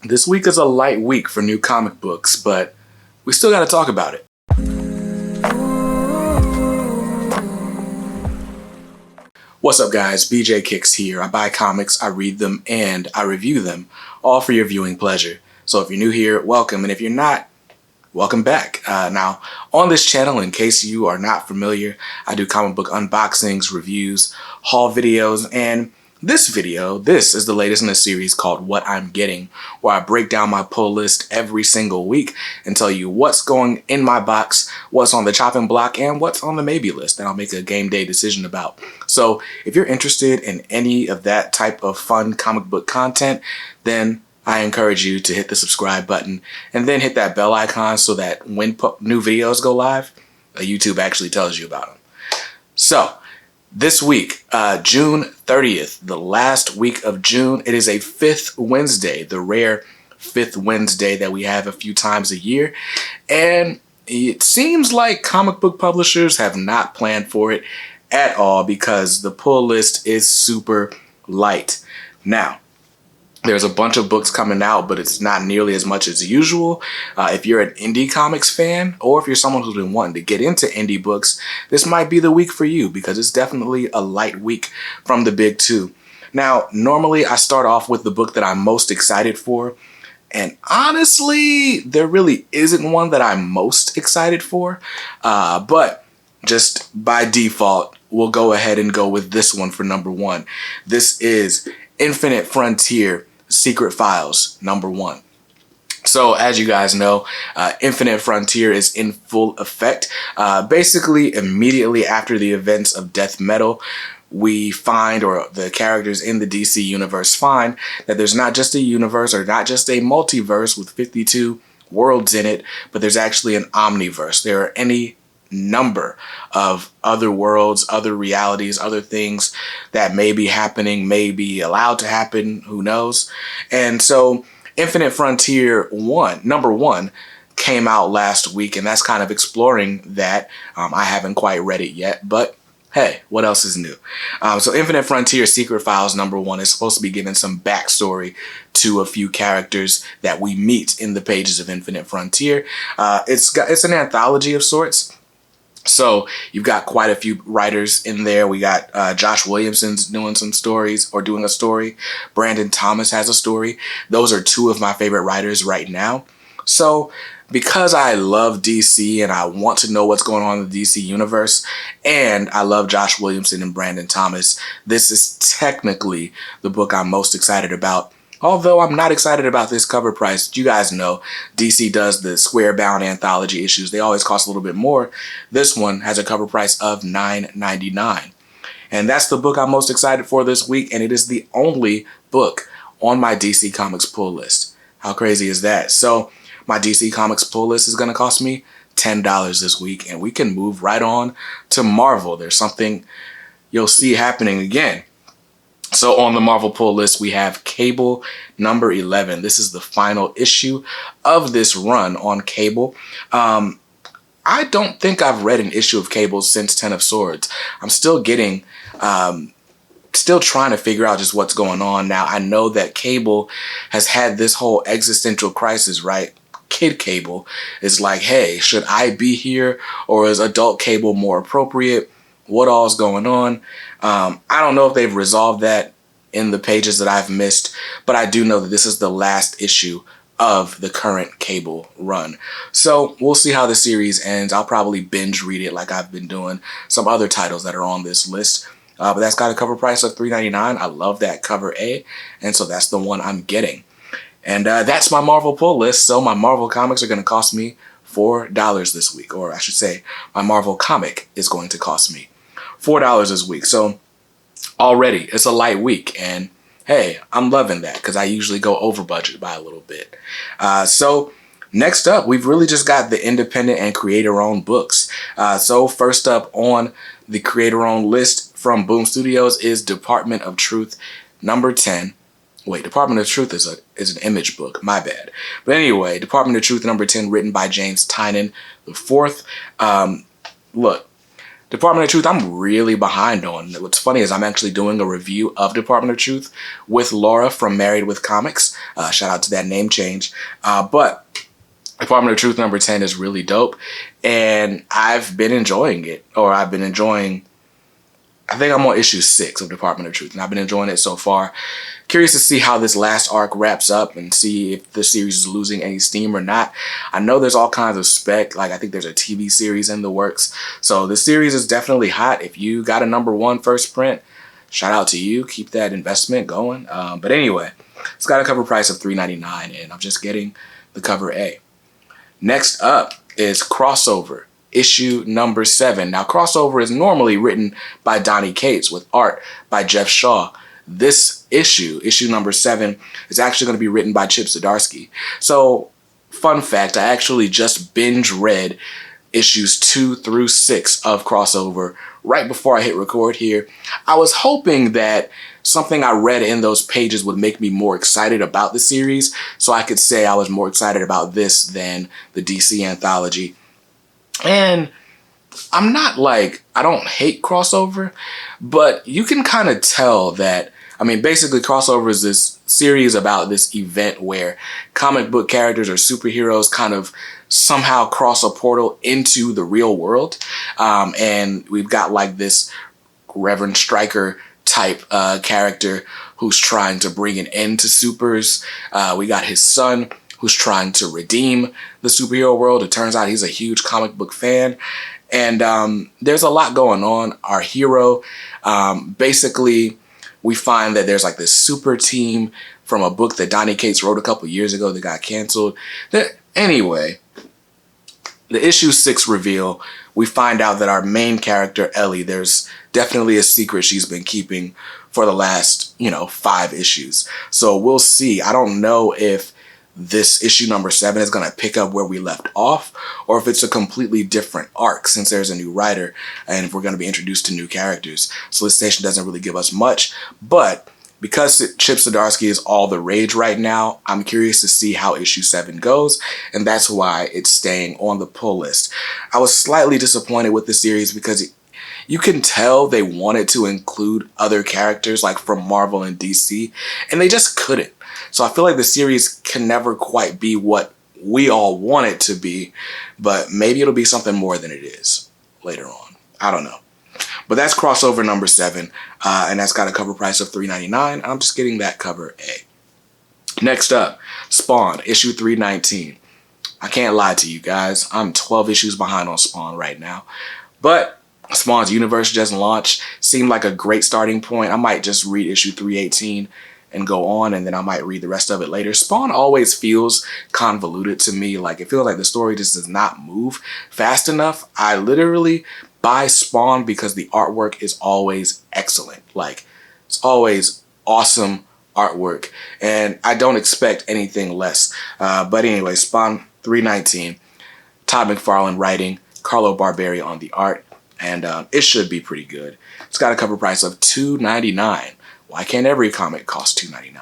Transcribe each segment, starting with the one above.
This week is a light week for new comic books, but we still gotta talk about it. What's up, guys? BJ Kicks here. I buy comics, I read them, and I review them, all for your viewing pleasure. So if you're new here, welcome, and if you're not, welcome back. Now, on this channel, in case you are not familiar, I do comic book unboxings, reviews, haul videos, and this is the latest in a series called What I'm Getting, where I break down my pull list every single week and tell you what's going in my box, what's on the chopping block, and what's on the maybe list that I'll make a game day decision about. So if you're interested in any of that type of fun comic book content, then I encourage you to hit the subscribe button and then hit that bell icon so that when new videos go live, YouTube actually tells you about them. So this week, June 30th, the last week of June, it is a fifth Wednesday, the rare fifth Wednesday that we have a few times a year. And it seems like comic book publishers have not planned for it at all because the pull list is super light. Now, there's a bunch of books coming out, but it's not nearly as much as usual. If you're an indie comics fan, or if you're someone who's been wanting to get into indie books, this might be the week for you because it's definitely a light week from the big two. Now, normally I start off with the book that I'm most excited for. And honestly, there really isn't one that I'm most excited for. But just by default, we'll go ahead and go with this one for number one. This is Infinite Frontier Secret Files, number one. So as you guys know, Infinite Frontier is in full effect. Basically, immediately after the events of Death Metal, we find, or the characters in the DC universe find, that there's not just a universe or not just a multiverse with 52 worlds in it, but there's actually an omniverse. There are any number of other worlds, other realities, other things that may be happening, may be allowed to happen, who knows. And so Infinite Frontier number one came out last week, and that's kind of exploring that. I haven't quite read it yet, but hey, what else is new? So Infinite Frontier Secret Files number one is supposed to be giving some backstory to a few characters that we meet in the pages of Infinite Frontier. It's an anthology of sorts. So you've got quite a few writers in there. We got Josh Williamson's doing some stories, or doing a story. Brandon Thomas has a story. Those are two of my favorite writers right now. So because I love DC and I want to know what's going on in the DC universe, and I love Josh Williamson and Brandon Thomas, this is technically the book I'm most excited about. Although I'm not excited about this cover price. You guys know DC does the square bound anthology issues. They always cost a little bit more. This one has a cover price of $9.99. And that's the book I'm most excited for this week. And it is the only book on my DC Comics pull list. How crazy is that? So my DC Comics pull list is going to cost me $10 this week. And we can move right on to Marvel. There's something you'll see happening again. So on the Marvel pull list, we have Cable number 11. This is the final issue of this run on Cable. I don't think I've read an issue of Cable since Ten of Swords. I'm still still trying to figure out just what's going on now. I know that Cable has had this whole existential crisis, right? Kid Cable is like, hey, should I be here, or is adult Cable more appropriate? What all's going on? I don't know if they've resolved that in the pages that I've missed, but I do know that this is the last issue of the current Cable run. So we'll see how the series ends. I'll probably binge read it like I've been doing some other titles that are on this list. But that's got a cover price of $3.99. I love that cover A, and so that's the one I'm getting. And that's my Marvel pull list. So my Marvel comics are going to cost me $4 this week, or I should say my Marvel comic is going to cost me $4 this week. So already it's a light week, and hey, I'm loving that because I usually go over budget by a little bit. So next up, we've really just got the independent and creator-owned books. So first up on the creator-owned list from Boom Studios is Department of Truth number 10. Wait, Department of Truth is an Image book. My bad. But anyway, Department of Truth number 10, written by James Tynion IV. Look, Department of Truth, I'm really behind on. What's funny is I'm actually doing a review of Department of Truth with Laura from Married with Comics. Shout out to that name change. But Department of Truth number 10 is really dope, and I've been enjoying it, or I've been enjoying, I think I'm on issue 6 of Department of Truth, and I've been enjoying it so far. Curious to see how this last arc wraps up and see if the series is losing any steam or not. I know there's all kinds of spec, like I think there's a TV series in the works, so the series is definitely hot. If you got a number 1 first print, shout out to you, keep that investment going. But anyway, it's got a cover price of $3.99, and I'm just getting the cover A. Next up is Crossover, issue number 7. Now, Crossover is normally written by Donny Cates with art by Jeff Shaw. This issue number 7, is actually going to be written by Chip Zdarsky. So, fun fact, I actually just binge read issues 2 through 6 of Crossover right before I hit record here. I was hoping that something I read in those pages would make me more excited about the series, so I could say I was more excited about this than the DC anthology. And I'm not like, I don't hate Crossover, but you can kind of tell that, I mean, basically Crossover is this series about this event where comic book characters or superheroes kind of somehow cross a portal into the real world. And we've got like this Reverend Stryker type character who's trying to bring an end to supers. We got his son who's trying to redeem the superhero world. It turns out he's a huge comic book fan. And there's a lot going on. Our hero, basically, we find that there's like this super team from a book that Donny Cates wrote a couple years ago that got canceled. Anyway, the issue 6 reveal, we find out that our main character, Ellie, there's definitely a secret she's been keeping for the last, 5 issues. So we'll see. I don't know if this issue number 7 is going to pick up where we left off, or if it's a completely different arc since there's a new writer and if we're going to be introduced to new characters. Solicitation doesn't really give us much, but because Chip Zdarsky is all the rage right now, I'm curious to see how issue 7 goes, and that's why it's staying on the pull list. I was slightly disappointed with the series because you can tell they wanted to include other characters like from Marvel and DC, and they just couldn't. So I feel like the series can never quite be what we all want it to be, but maybe it'll be something more than it is later on. I don't know. But that's Crossover number 7, and that's got a cover price of $3.99. I'm just getting that cover A. Next up, Spawn, issue 319. I can't lie to you guys. I'm 12 issues behind on Spawn right now. But Spawn's universe just launched. Seemed like a great starting point. I might just read issue 318 and go on, and then I might read the rest of it later. Spawn always feels convoluted to me. Like, it feels like the story just does not move fast enough. I literally buy Spawn because the artwork is always excellent. Like, it's always awesome artwork, and I don't expect anything less. But anyway, Spawn 319, Todd McFarlane writing, Carlo Barberi on the art, and it should be pretty good. It's got a cover price of $2.99. Why can't every comic cost $2.99?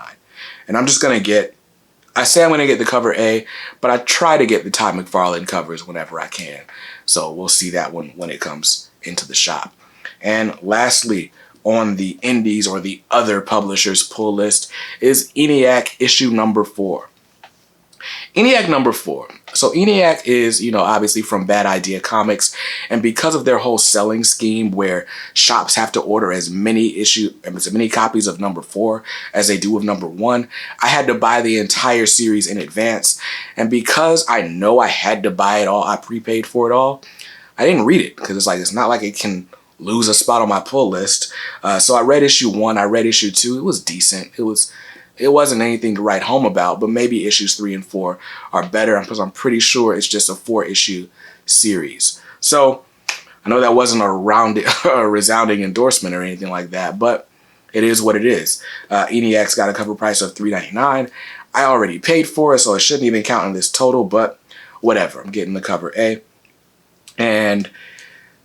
And I'm just gonna get, I say I'm gonna get the cover A, but I try to get the Todd McFarlane covers whenever I can. So we'll see that one when it comes into the shop. And lastly, on the indies or the other publishers pull list is ENIAC issue number 4. ENIAC number 4. So ENIAC is, obviously from Bad Idea Comics, and because of their whole selling scheme where shops have to order as many copies of number 4 as they do of number 1, I had to buy the entire series in advance, and because I know I had to buy it all, I prepaid for it all, I didn't read it because it's not like it can lose a spot on my pull list. So I read issue 1, I read issue 2, it was decent. It wasn't anything to write home about, but maybe issues 3 and 4 are better because I'm pretty sure it's just a 4-issue series. So I know that wasn't a resounding endorsement or anything like that, but it is what it is. ENIAC's got a cover price of $3.99. I already paid for it, so it shouldn't even count in this total, but whatever. I'm getting the cover A. And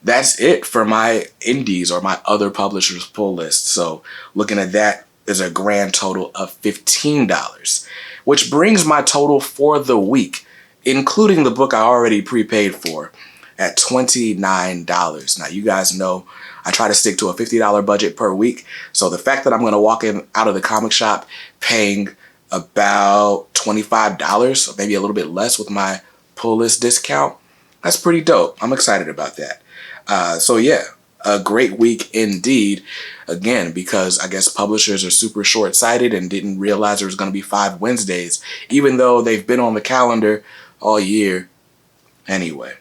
that's it for my indies or my other publishers pull list. So looking at that, is a grand total of $15, which brings my total for the week, including the book I already prepaid for, at $29. Now, you guys know I try to stick to a $50 budget per week. So the fact that I'm going to walk in out of the comic shop paying about $25, or maybe a little bit less with my pull list discount, that's pretty dope. I'm excited about that. So yeah, a great week indeed. Again, because I guess publishers are super short-sighted and didn't realize there was going to be 5 Wednesdays, even though they've been on the calendar all year. Anyway,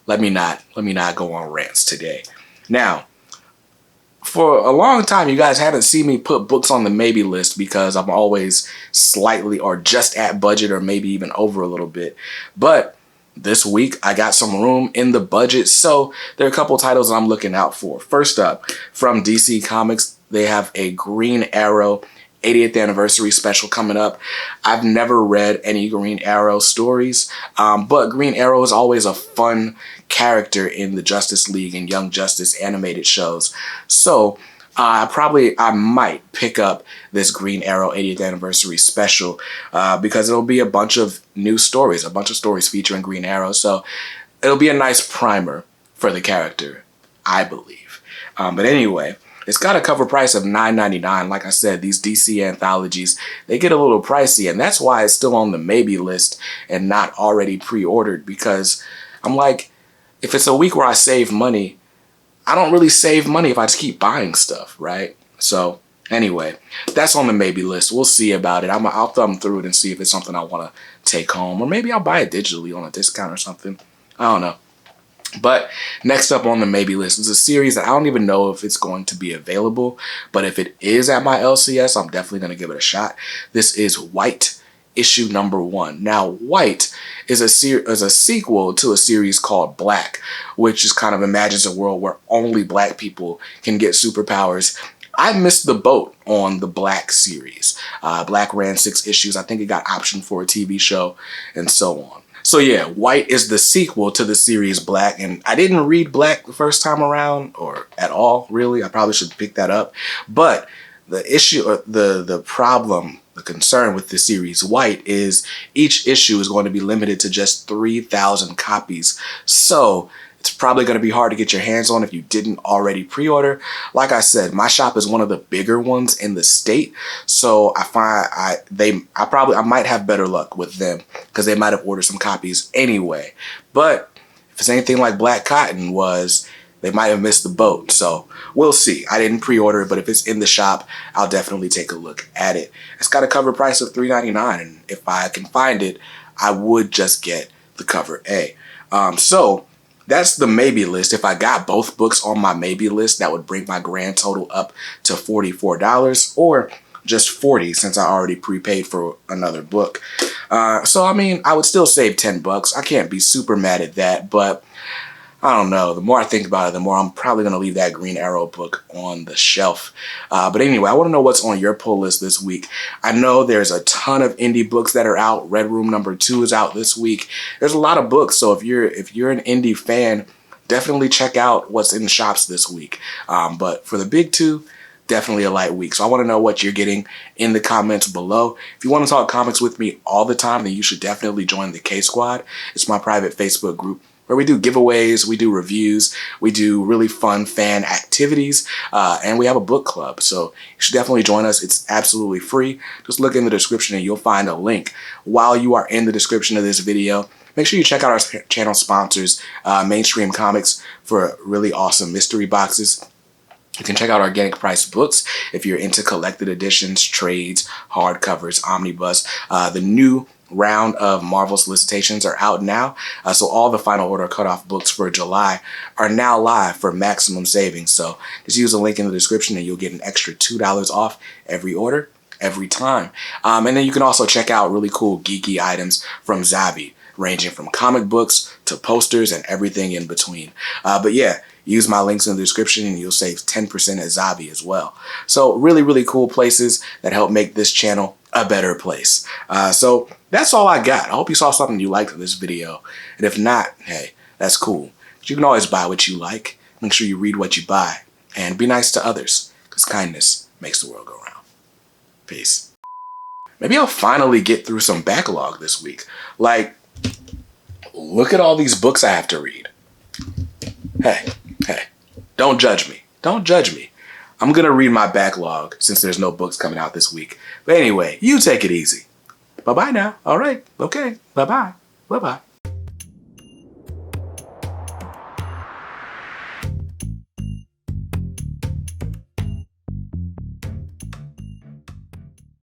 let me not go on rants today. Now, for a long time, you guys haven't seen me put books on the maybe list because I'm always slightly or just at budget or maybe even over a little bit. But this week, I got some room in the budget, so there are a couple titles I'm looking out for. First up, from DC Comics, they have a Green Arrow 80th anniversary special coming up. I've never read any Green Arrow stories, but Green Arrow is always a fun character in the Justice League and Young Justice animated shows. So I might pick up this Green Arrow 80th anniversary special because it'll be a bunch of new stories, a bunch of stories featuring Green Arrow. So it'll be a nice primer for the character, I believe. But anyway, it's got a cover price of $9.99. Like I said, these DC anthologies, they get a little pricey, and that's why it's still on the maybe list and not already pre-ordered, because I'm like, if it's a week where I save money, I don't really save money if I just keep buying stuff, right? So anyway, that's on the maybe list. We'll see about it. I'll thumb through it and see if it's something I want to take home, or maybe I'll buy it digitally on a discount or something. I don't know. But next up on the maybe list is a series that I don't even know if it's going to be available, but if it is at my LCS, I'm definitely going to give it a shot. This is White, issue number 1. Now, White is a sequel to a series called Black, which is kind of imagines a world where only black people can get superpowers. I missed the boat on the Black series. Black ran 6 issues. I think it got optioned for a TV show and so on. So yeah, White is the sequel to the series Black, and I didn't read Black the first time around, or at all, really. I probably should pick that up. But the issue, or the problem, the concern with the series White is each issue is going to be limited to just 3,000 copies. So it's probably going to be hard to get your hands on if you didn't already pre-order. Like I said, my shop is one of the bigger ones in the state, so I find I might have better luck with them because they might have ordered some copies anyway. But if it's anything like Black Cotton was, they might have missed the boat. So we'll see. I didn't pre-order it, but if it's in the shop, I'll definitely take a look at it. It's got a cover price of $3.99, and if I can find it, I would just get the cover A. So that's the maybe list. If I got both books on my maybe list, that would bring my grand total up to $44, or just $40 since I already prepaid for another book. So I mean, I would still save $10. I can't be super mad at that, but I don't know. The more I think about it, the more I'm probably going to leave that Green Arrow book on the shelf. But anyway, I want to know what's on your pull list this week. I know there's a ton of indie books that are out. Red Room #2 is out this week. There's a lot of books, so if you're an indie fan, definitely check out what's in the shops this week. But for the big two, definitely a light week. So I want to know what you're getting in the comments below. If you want to talk comics with me all the time, then you should definitely join the K Squad. It's my private Facebook group where we do giveaways, we do reviews, we do really fun fan activities, and we have a book club. So you should definitely join us. It's absolutely free. Just look in the description and you'll find a link. While you are in the description of this video, make sure you check out our channel sponsors, Mainstream Comics, for really awesome mystery boxes. You can check out Organic Price Books if you're into collected editions, trades, hardcovers, omnibus. The new round of Marvel solicitations are out now, so all the final order cutoff books for July are now live for maximum savings. So just use the link in the description and you'll get an extra $2 off every order, every time. And then you can also check out really cool geeky items from Zavi, ranging from comic books to posters and everything in between. But yeah, use my links in the description and you'll save 10% at Zavi as well. So really, really cool places that help make this channel a better place. So that's all I got. I hope you saw something you liked in this video. And if not, hey, that's cool. But you can always buy what you like. Make sure you read what you buy. And be nice to others, because kindness makes the world go round. Peace. Maybe I'll finally get through some backlog this week. Like, Look at all these books I have to read. Hey, don't judge me. Don't judge me. I'm going to read my backlog since there's no books coming out this week. But anyway, you take it easy. Bye-bye now. All right. Okay. Bye-bye. Bye-bye.